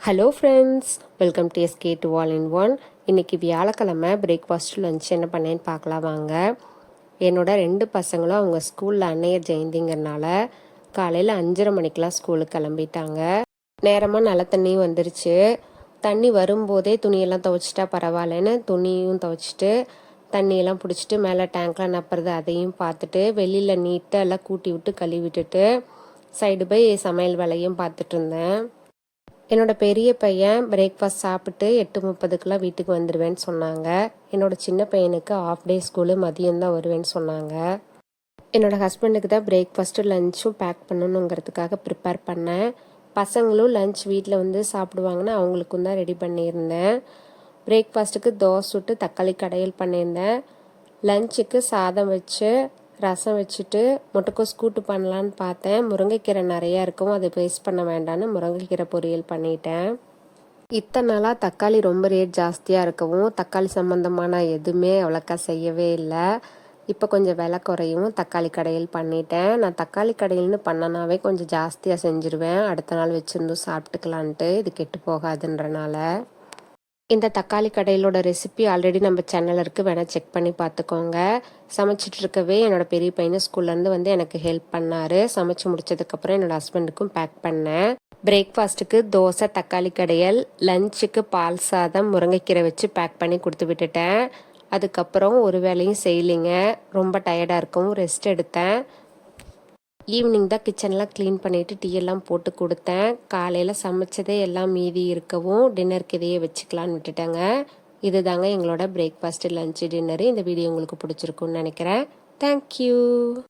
Hello friends, welcome to SK to all in one. இன்றைக்கி வியாழக்கிழமை breakfast lunch என்ன பண்ணேன்னு பார்க்கலாம் வாங்க. என்னோட 2 பசங்களும் அவங்க ஸ்கூலில் அன்னையர் ஜெயந்திங்கிறனால காலையில் 5:30 மணிக்கெலாம் ஸ்கூலுக்கு கிளம்பிட்டாங்க. நேரமாக நல்ல தண்ணியும் வந்துருச்சு. தண்ணி வரும்போதே துணியெல்லாம் துவைச்சிட்டா பரவாயில்லன்னு துணியும் துவைச்சிட்டு தண்ணியெல்லாம் பிடிச்சிட்டு மேலே டேங்க்லாம் நப்புறது அதையும் பார்த்துட்டு வெளியில் நீட்டாக எல்லாம் கூட்டி விட்டு கழுவி விட்டுட்டு சைடு பை சமையல் வேலையும் பார்த்துட்டு இருந்தேன். என்னோட பெரிய பையன் பிரேக்ஃபாஸ்ட் சாப்பிட்டு 8:30க்குலாம் வீட்டுக்கு வந்துடுவேன்னு சொன்னாங்க. என்னோட சின்ன பையனுக்கு ஆஃப் டே ஸ்கூலு மதியம்தான் வருவேன்னு சொன்னாங்க. என்னோட ஹஸ்பண்டுக்கு தான் பிரேக்ஃபாஸ்ட்டு லஞ்சும் பேக் பண்ணணுங்கிறதுக்காக ப்ரிப்பேர் பண்ணேன். பசங்களும் லஞ்ச் வீட்டில் வந்து சாப்பிடுவாங்கன்னு அவங்களுக்கும் தான் ரெடி பண்ணியிருந்தேன். பிரேக்ஃபாஸ்ட்டுக்கு தோசை சுட்டு தக்காளி கடையல் பண்ணியிருந்தேன். லஞ்சுக்கு சாதம் வச்சு ரசம் வச்சுட்டு முட்டைக்கோஸ் கூட்டு பண்ணலான்னு பார்த்தேன். முருங்கைக்கீரை நிறையா இருக்கும், அதை வேஸ்ட் பண்ண வேண்டான்னு முருங்கைக்கீரை பொரியல் பண்ணிட்டேன். இத்தனை நாளாக தக்காளி ரொம்ப ரேட் ஜாஸ்தியாக இருக்கவும் தக்காளி சம்மந்தமான எதுவுமே அவ்வளோக்கா செய்யவே இல்லை. இப்போ கொஞ்சம் விலை குறையும் தக்காளி கடையில் பண்ணிட்டேன். நான் தக்காளி கடையில்னு பண்ணனாவே கொஞ்சம் ஜாஸ்தியாக செஞ்சுருவேன். அடுத்த நாள் வச்சுருந்தும் சாப்பிட்டுக்கலான்ட்டு, இது கெட்டு போகாதுன்றனால. இந்த தக்காளி கடையிலோட ரெசிபி ஆல்ரெடி நம்ம சேனலில் இருக்குது, வேணால் செக் பண்ணி பார்த்துக்கோங்க. சமைச்சிட்டு இருக்கவே என்னோட பெரிய பையன் ஸ்கூல்லேருந்து வந்து எனக்கு ஹெல்ப் பண்ணார். சமைச்சு முடிச்சதுக்கப்புறம் என்னோட ஹஸ்பண்டுக்கும் பேக் பண்ணேன். பிரேக்ஃபாஸ்ட்டுக்கு தோசை தக்காளி கடையல், லஞ்சுக்கு பால் சாதம் முருங்கைக்கீரை வச்சு பேக் பண்ணி கொடுத்து விட்டுட்டேன். அதுக்கப்புறம் ஒரு வேலையும் செய்யலிங்க, ரொம்ப டயர்டாக இருக்கவும் ரெஸ்ட் எடுத்தேன். ஈவினிங் தான் கிச்சன்லாம் க்ளீன் பண்ணிவிட்டு டீ எல்லாம் போட்டு கொடுத்தேன். காலையில் சமைச்சதே எல்லாம் மீதி இருக்கவும் டின்னருக்கு இதையே வச்சுக்கலான்னு விட்டுட்டேங்க. இது தாங்க எங்களோட பிரேக்ஃபாஸ்ட்டு லஞ்சு டின்னரு. இந்த வீடியோ உங்களுக்கு பிடிச்சிருக்குன்னு நினைக்கிறேன். தேங்க்யூ.